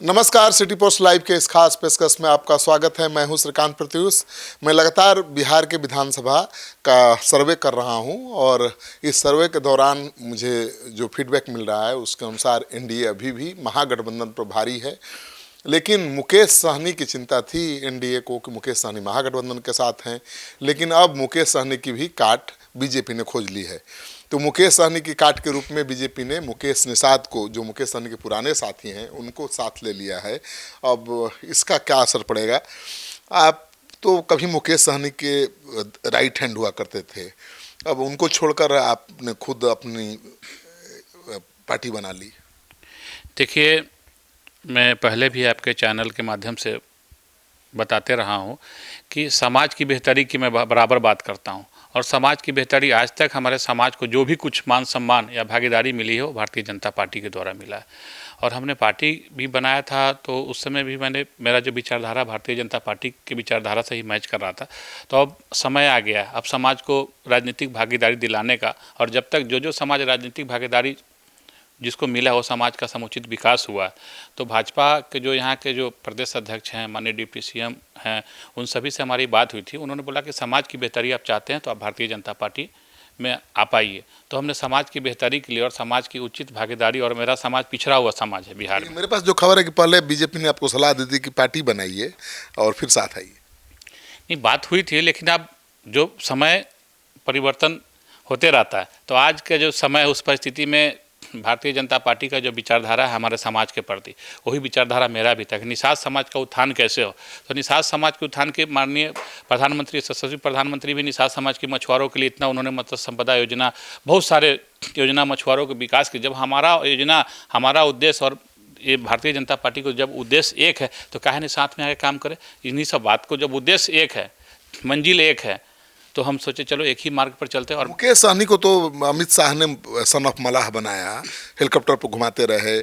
नमस्कार, city post live के इस खास पेशकश में आपका स्वागत है। मैं हूं श्रीकांत प्रत्युष। मैं लगातार बिहार के विधानसभा का सर्वे कर रहा हूं और इस सर्वे के दौरान मुझे जो फीडबैक मिल रहा है उसके अनुसार एनडीए अभी भी महागठबंधन पर भारी है। लेकिन मुकेश सहनी की चिंता थी एनडीए को कि मुकेश सहनी महागठबंधन के साथ हैं, लेकिन अब मुकेश सहनी की भी काट बीजेपी ने खोज ली है। तो मुकेश सहनी की काट के रूप में बीजेपी ने मुकेश निषाद को, जो मुकेश सहनी के पुराने साथी हैं, उनको साथ ले लिया है। अब इसका क्या असर पड़ेगा? आप तो कभी मुकेश सहनी के राइट हैंड हुआ करते थे, अब उनको छोड़कर आपने खुद अपनी पार्टी बना ली। देखिए, मैं पहले भी आपके चैनल के माध्यम से बताते रहा हूं कि समाज की बेहतरी की मैं बराबर बात करता हूं और समाज की बेहतरी आज तक हमारे समाज को जो भी कुछ मान सम्मान या भागीदारी मिली है वो भारतीय जनता पार्टी के द्वारा मिला है। और हमने पार्टी भी बनाया था तो उस समय भी मेरा जो विचारधारा भारतीय जनता पार्टी की विचारधारा से ही मैच कर रहा था। तो अब समय आ गया, अब समाज को राजनीतिक भागीदारी दिलाने का, और जब तक जो समाज राजनीतिक भागीदारी जिसको मिला वो समाज का समुचित विकास हुआ। तो भाजपा के जो यहाँ के जो प्रदेश अध्यक्ष हैं, माननीय डिप्टी सीएम हैं, उन सभी से हमारी बात हुई थी। उन्होंने बोला कि समाज की बेहतरी आप चाहते हैं तो आप भारतीय जनता पार्टी में आ पाइए। तो हमने समाज की बेहतरी के लिए और समाज की उचित भागीदारी, और मेरा समाज पिछड़ा हुआ समाज है बिहार में। मेरे पास जो खबर है कि पहले बीजेपी ने आपको सलाह दी थी कि पार्टी बनाइए और फिर साथ आइए। नहीं, बात हुई थी, लेकिन अब जो समय परिवर्तन होते रहता है, तो आज के जो समय है उस परिस्थिति में भारतीय जनता पार्टी का जो विचारधारा है हमारे समाज के प्रति, वही विचारधारा मेरा भी था कि निषाद समाज का उत्थान कैसे हो। तो निषाद समाज के उत्थान के माननीय प्रधानमंत्री, यशस्वी प्रधानमंत्री भी निषाद समाज के मछुआरों के लिए इतना उन्होंने मत्स्य संपदा योजना, बहुत सारे योजना मछुआरों के विकास की। जब हमारा योजना, हमारा उद्देश्य और ये भारतीय जनता पार्टी को जब उद्देश्य एक है तो काहे नहीं साथ में आके काम करे। इन्हीं सब बात को, जब उद्देश्य एक है, मंजिल एक है, तो हम सोचे चलो एक ही मार्ग पर चलते। और मुकेश सहनी को तो अमित शाह ने सन ऑफ मलाह बनाया, हेलीकॉप्टर पर घुमाते रहे,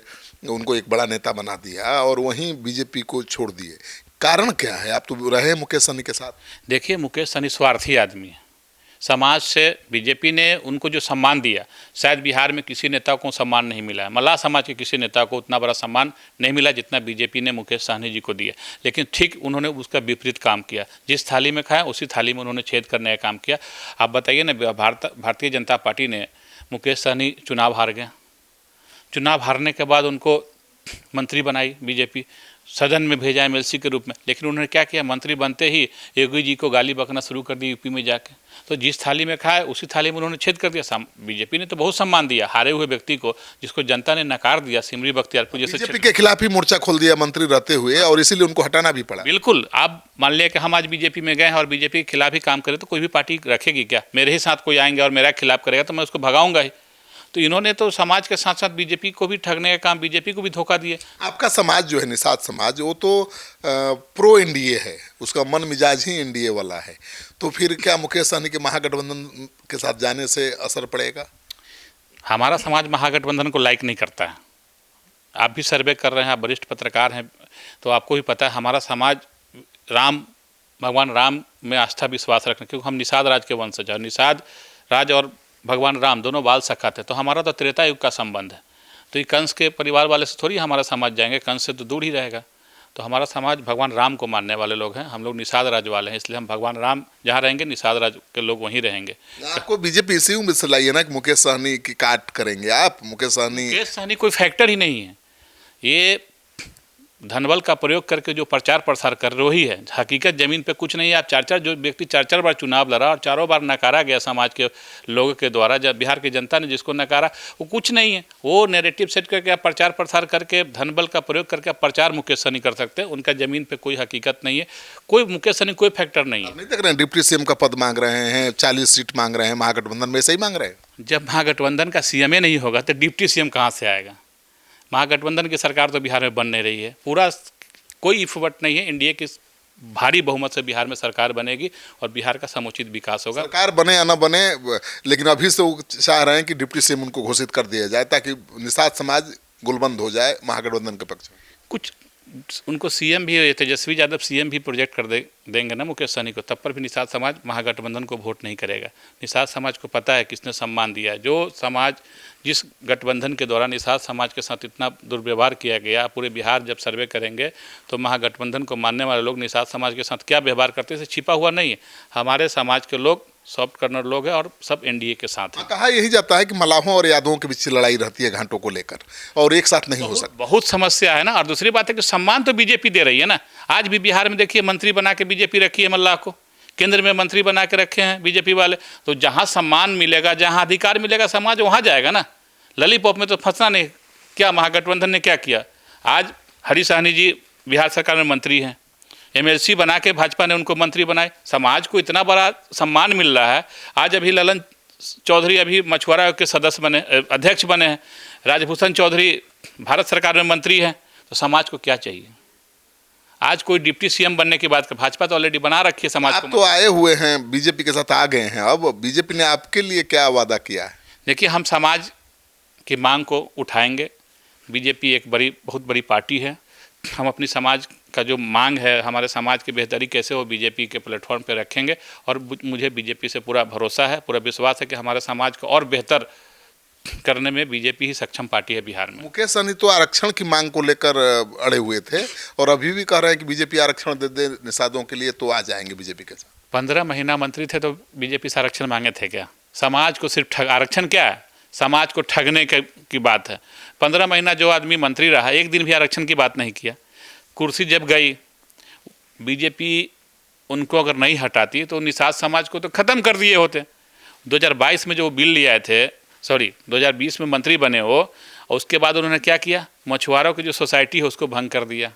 उनको एक बड़ा नेता बना दिया और वहीं बीजेपी को छोड़ दिए। कारण क्या है? आप तो रहे मुकेश सहनी के साथ। देखिए, मुकेश सहनी स्वार्थी आदमी है। समाज से बीजेपी ने उनको जो सम्मान दिया, शायद बिहार में किसी नेता को सम्मान नहीं मिला है। मल्लाह समाज के किसी नेता को उतना बड़ा सम्मान नहीं मिला जितना बीजेपी ने मुकेश सहनी जी को दिया। लेकिन ठीक उन्होंने उसका विपरीत काम किया। जिस थाली में खाया उसी थाली में उन्होंने छेद करने का काम किया। आप बताइए ना, भारतीय जनता पार्टी ने, मुकेश सहनी चुनाव हार गया, चुनाव हारने के बाद उनको मंत्री बनाई बीजेपी, सदन में भेजा एमएलसी के रूप में। लेकिन उन्होंने क्या किया, मंत्री बनते ही योगी जी को गाली बकना शुरू कर दी यूपी में जाके। तो जिस थाली में खाए उसी थाली में उन्होंने छेद कर दिया। बीजेपी ने तो बहुत सम्मान दिया हारे हुए व्यक्ति को, जिसको जनता ने नकार दिया, सिमरी बख्तियारपुर जैसे। बीजेपी के खिलाफ ही मोर्चा खोल दिया मंत्री रहते हुए और इसीलिए उनको हटाना भी पड़ा। बिल्कुल, आप मान लिया कि हम आज बीजेपी में गए हैं और बीजेपी के खिलाफ ही काम करें तो कोई भी पार्टी रखेगी क्या? मेरे ही साथ कोई आएंगे और मेरा खिलाफ करेगा तो मैं उसको भगाऊंगा ही। तो इन्होंने तो समाज के साथ साथ बीजेपी को भी ठगने का काम, बीजेपी को भी धोखा दिए। आपका समाज जो है निषाद समाज, वो तो प्रो एनडीए है, उसका मन मिजाज ही एनडीए वाला है। तो फिर क्या मुकेश सहनी के महागठबंधन के साथ जाने से असर पड़ेगा? हमारा समाज महागठबंधन को लाइक नहीं करता है। आप भी सर्वे कर रहे हैं, आप वरिष्ठ पत्रकार हैं, तो आपको भी पता है हमारा समाज भगवान राम में आस्था विश्वास रखना, क्योंकि हम निषाद राज के वंशज हैं। निषाद राज और भगवान राम दोनों बाल सखा थे। तो हमारा तो त्रेता युग का संबंध है। तो ये कंस के परिवार वाले से थोड़ी हमारा समाज जाएंगे, कंस से तो दूर ही रहेगा। तो हमारा समाज भगवान राम को मानने वाले लोग हैं। हम लोग निषाद राज वाले हैं, इसलिए हम भगवान राम जहाँ रहेंगे निषाद राज के लोग वहीं रहेंगे। आपको बीजेपी इसी उम्मीद से लाई है ना कि मुकेश सहनी की काट करेंगे आप? मुकेश सहनी कोई फैक्टर ही नहीं है। ये धनबल का प्रयोग करके जो प्रचार प्रसार कर रही है, हकीकत ज़मीन पे कुछ नहीं है। आप जो व्यक्ति चार बार चुनाव लड़ा और चारों बार नकारा गया समाज के लोगों के द्वारा, जब बिहार की जनता ने जिसको नकारा, वो कुछ नहीं है। वो नैरेटिव सेट करके आप प्रचार प्रसार करके धनबल का प्रयोग करके आप प्रचार मुकेश सहनी कर सकते हैं। उनका ज़मीन पे कोई हकीकत नहीं है, कोई मुकेश सहनी कोई फैक्टर नहीं है। नहीं देख रहे हैं डिप्टी सीएम का पद मांग रहे हैं, 40 सीट मांग रहे हैं, महागठबंधन में सही मांग रहे हैं। जब महागठबंधन का सीएम नहीं होगा तो डिप्टी सीएम कहाँ से आएगा? महागठबंधन की सरकार तो बिहार में बन नहीं रही है, पूरा कोई इफवट नहीं है। एनडीए की भारी बहुमत से बिहार में सरकार बनेगी और बिहार का समुचित विकास होगा। सरकार बने या न बने, लेकिन अभी से वो चाह रहे हैं कि डिप्टी सीएम उनको घोषित कर दिया जाए ताकि निषाद समाज गुलबंद हो जाए महागठबंधन के पक्ष में। कुछ उनको सीएम भी, तेजस्वी यादव सीएम भी प्रोजेक्ट कर देंगे ना मुकेश सहनी को, तब पर भी निषाद समाज महागठबंधन को वोट नहीं करेगा। निषाद समाज को पता है किसने सम्मान दिया है। जो समाज, जिस गठबंधन के दौरान निषाद समाज के साथ इतना दुर्व्यवहार किया गया, पूरे बिहार जब सर्वे करेंगे तो महागठबंधन को मानने वाले लोग निषाद समाज के साथ क्या व्यवहार करते हैं, इसे छिपा हुआ नहीं है। हमारे समाज के लोग सॉफ्ट कॉर्नर लोग हैं और सब एनडीए के साथ हैं। कहा यही जाता है कि मलाहों और यादवों के बीच लड़ाई रहती है घाटों को लेकर, और एक साथ नहीं हो सकता। बहुत समस्या है ना। और दूसरी बात है कि सम्मान तो बीजेपी दे रही है ना। आज भी बिहार में देखिए मंत्री बना के बीजेपी रखी है मल्लाह को, केंद्र में मंत्री बना के रखे हैं बीजेपी वाले। तो जहाँ सम्मान मिलेगा, जहाँ अधिकार मिलेगा समाज, वहाँ जाएगा ना। ललीपॉप में तो फंसना नहीं। क्या महागठबंधन ने क्या किया? आज हरी सहनी जी बिहार सरकार में मंत्री हैं, एमएलसी बना के भाजपा ने उनको मंत्री बनाए। समाज को इतना बड़ा सम्मान मिल रहा है। आज अभी ललन चौधरी अभी मछुआरा के सदस्य बने, अध्यक्ष बने हैं। राजभूषण चौधरी भारत सरकार में मंत्री हैं। तो समाज को क्या चाहिए? आज कोई डिप्टी सीएम बनने की बात कर, भाजपा तो ऑलरेडी बना रखी है समाज को। आप तो आए हुए हैं, बीजेपी के साथ आ गए हैं, अब बीजेपी ने आपके लिए क्या वादा किया है? देखिए, हम समाज की मांग को उठाएंगे। बीजेपी एक बहुत बड़ी पार्टी है। हम अपनी समाज का जो मांग है, हमारे समाज की बेहतरी कैसे हो, बीजेपी के प्लेटफॉर्म पे रखेंगे। और मुझे बीजेपी से पूरा भरोसा है, पूरा विश्वास है कि हमारे समाज को और बेहतर करने में बीजेपी ही सक्षम पार्टी है बिहार में। मुकेश सहनी तो आरक्षण की मांग को लेकर अड़े हुए थे और अभी भी कह रहे हैं कि बीजेपी आरक्षण दे दे निषादों के लिए, तो आ जाएंगे बीजेपी के साथ। 15 महीना मंत्री थे तो बीजेपी से आरक्षण मांगे थे क्या? समाज को सिर्फ आरक्षण क्या है? समाज को ठगने की बात है। 15 महीना जो आदमी मंत्री रहा, एक दिन भी आरक्षण की बात नहीं किया। कुर्सी जब गई, बीजेपी उनको अगर नहीं हटाती तो निषाद समाज को तो ख़त्म कर दिए होते। 2022 में जो बिल ले आए थे, 2020 में मंत्री बने हो, और उसके बाद उन्होंने क्या किया? मछुआरों की जो सोसाइटी है उसको भंग कर दिया।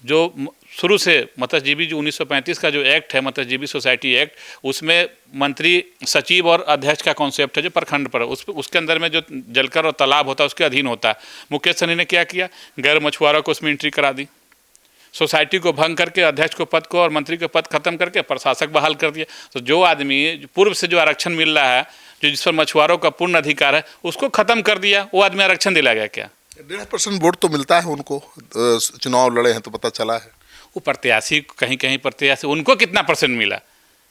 जो शुरू से मत्स्यजीवी जो 1935 का जो एक्ट है, मत्स्यजीवी सोसाइटी एक्ट, उसमें मंत्री सचिव और अध्यक्ष का कॉन्सेप्ट है जो प्रखंड पर, उसके अंदर में जो जलकर और तालाब होता है उसके अधीन होता है। मुकेश सहनी ने क्या किया? गैर मछुआरों को उसमें एंट्री करा दी। सोसाइटी को भंग करके अध्यक्ष को पद को और मंत्री के पद खत्म करके प्रशासक बहाल कर दिया। तो जो आदमी पूर्व से जो आरक्षण मिल रहा है, जो जिस पर मछुआरों का पूर्ण अधिकार है, उसको खत्म कर दिया। वो आदमी आरक्षण दिला गया क्या? 1.5% वोट तो मिलता है उनको, चुनाव लड़े हैं तो पता चला है। वो प्रत्याशी, कहीं कहीं प्रत्याशी, उनको कितना परसेंट मिला?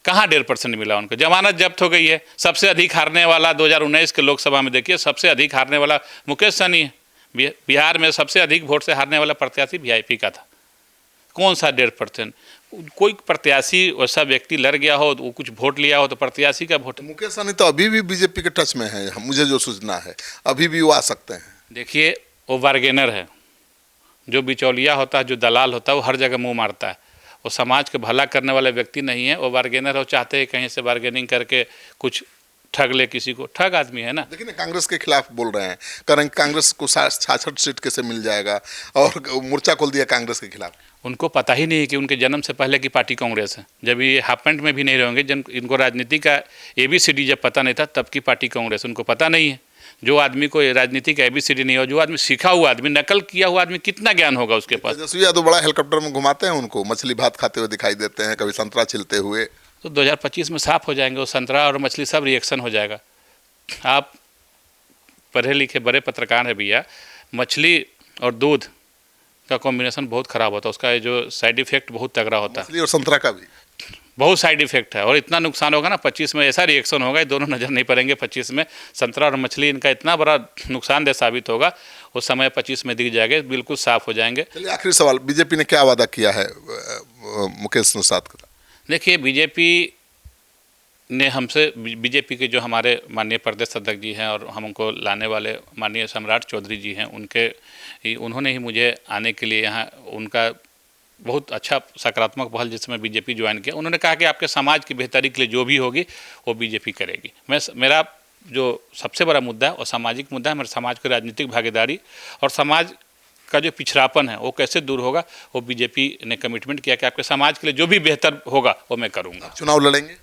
कहाँ 1.5% मिला उनको? जमानत जब्त हो गई है। सबसे अधिक हारने वाला 2019 के लोकसभा में देखिए, सबसे अधिक हारने वाला मुकेश सहनी है। बिहार में सबसे अधिक वोट से हारने वाला प्रत्याशी वीआईपी का था। कौन सा 1.5%? कोई प्रत्याशी वैसा व्यक्ति लड़ गया हो, वो कुछ वोट लिया हो तो प्रत्याशी का वोट। मुकेश सहनी तो अभी भी बीजेपी के टच में है, मुझे जो सूचना है, अभी भी वो आ सकते हैं। देखिए, वो बार्गेनर है। जो बिचौलिया होता है, जो दलाल होता है, वो हर जगह मुंह मारता है। वो समाज के भला करने वाला व्यक्ति नहीं है। वो बार्गेनर है, वो चाहते हैं कहीं से बार्गेनिंग करके कुछ ठग ले किसी को। ठग आदमी है ना। देखिए, कांग्रेस के खिलाफ बोल रहे हैं, करें कांग्रेस को 66 सीट कैसे मिल जाएगा, और मोर्चा खोल दिया कांग्रेस के खिलाफ। उनको पता ही नहीं है कि उनके जन्म से पहले की पार्टी कांग्रेस है। जब ये हाफ पैंट में भी नहीं रहेंगे, इनको राजनीति का ABCD जब पता नहीं था, तब की पार्टी कांग्रेस। उनको पता नहीं है। जो आदमी को राजनीति का ABCD नहीं हो, जो आदमी सीखा हुआ आदमी, नकल किया हुआ आदमी, कितना ज्ञान होगा उसके पास? तेजस्वी यादव बड़ा हेलीकॉप्टर में घुमाते हैं उनको, मछली भात खाते हुए दिखाई देते हैं, कभी संतरा छिलते हुए। तो 2025 में साफ हो जाएंगे वो संतरा और मछली, सब रिएक्शन हो जाएगा। आप पढ़े लिखे बड़े पत्रकार हैं भैया। मछली और दूध का कॉम्बिनेशन बहुत ख़राब होता है। उसका जो साइड इफेक्ट बहुत तगड़ा होता है। मछली और संतरा का भी बहुत साइड इफेक्ट है, और इतना नुकसान होगा ना 25 में, ऐसा रिएक्शन होगा, ये दोनों नज़र नहीं पड़ेंगे 25 में। संतरा और मछली, इनका इतना बड़ा नुकसानदेह साबित होगा, वो समय 25 में दिख जाएगा, बिल्कुल साफ हो जाएंगे। चलिए, आखिरी सवाल, बीजेपी ने क्या वादा किया है मुकेश निषाद का? देखिए, बीजेपी ने हमसे, बीजेपी के जो हमारे माननीय प्रदेश अध्यक्ष जी हैं और हमको लाने वाले माननीय सम्राट चौधरी जी हैं, उन्होंने ही मुझे आने के लिए यहाँ, उनका बहुत अच्छा सकारात्मक पहल जिसमें बीजेपी ज्वाइन किया। उन्होंने कहा कि आपके समाज की बेहतरी के लिए जो भी होगी वो बीजेपी करेगी। मेरा जो सबसे बड़ा मुद्दा है वो सामाजिक मुद्दा है। मेरे समाज की राजनीतिक भागीदारी और समाज का जो पिछड़ापन है वो कैसे दूर होगा, वो बीजेपी ने कमिटमेंट किया कि आपके समाज के लिए जो भी बेहतर होगा वो मैं करूँगा। चुनाव लड़ेंगे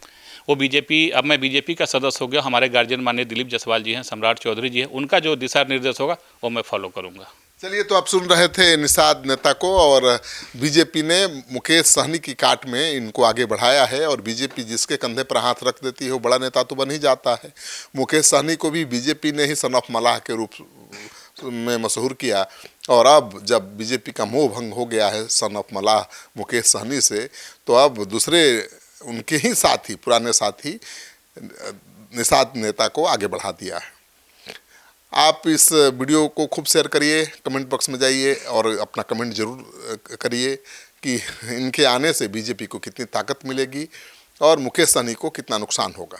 वो बीजेपी, अब मैं बीजेपी का सदस्य हो गया। हमारे गार्जियन माननीय दिलीप जायसवाल जी हैं, सम्राट चौधरी जी हैं, उनका जो दिशा निर्देश होगा वो मैं फॉलो करूँगा। चलिए, तो आप सुन रहे थे निषाद नेता को, और बीजेपी ने मुकेश सहनी की काट में इनको आगे बढ़ाया है, और बीजेपी जिसके कंधे पर हाथ रख देती है वो बड़ा नेता तो बन ही जाता है। मुकेश सहनी को भी बीजेपी ने ही सन ऑफ मलाह के रूप में मशहूर किया, और अब जब बीजेपी का मोह भंग हो गया है सन ऑफ मलाह मुकेश सहनी से, तो अब दूसरे उनके ही साथी, पुराने साथी निषाद नेता को आगे बढ़ा दिया है। आप इस वीडियो को खूब शेयर करिए, कमेंट बॉक्स में जाइए और अपना कमेंट जरूर करिए कि इनके आने से बीजेपी को कितनी ताकत मिलेगी और मुकेश सहनी को कितना नुकसान होगा।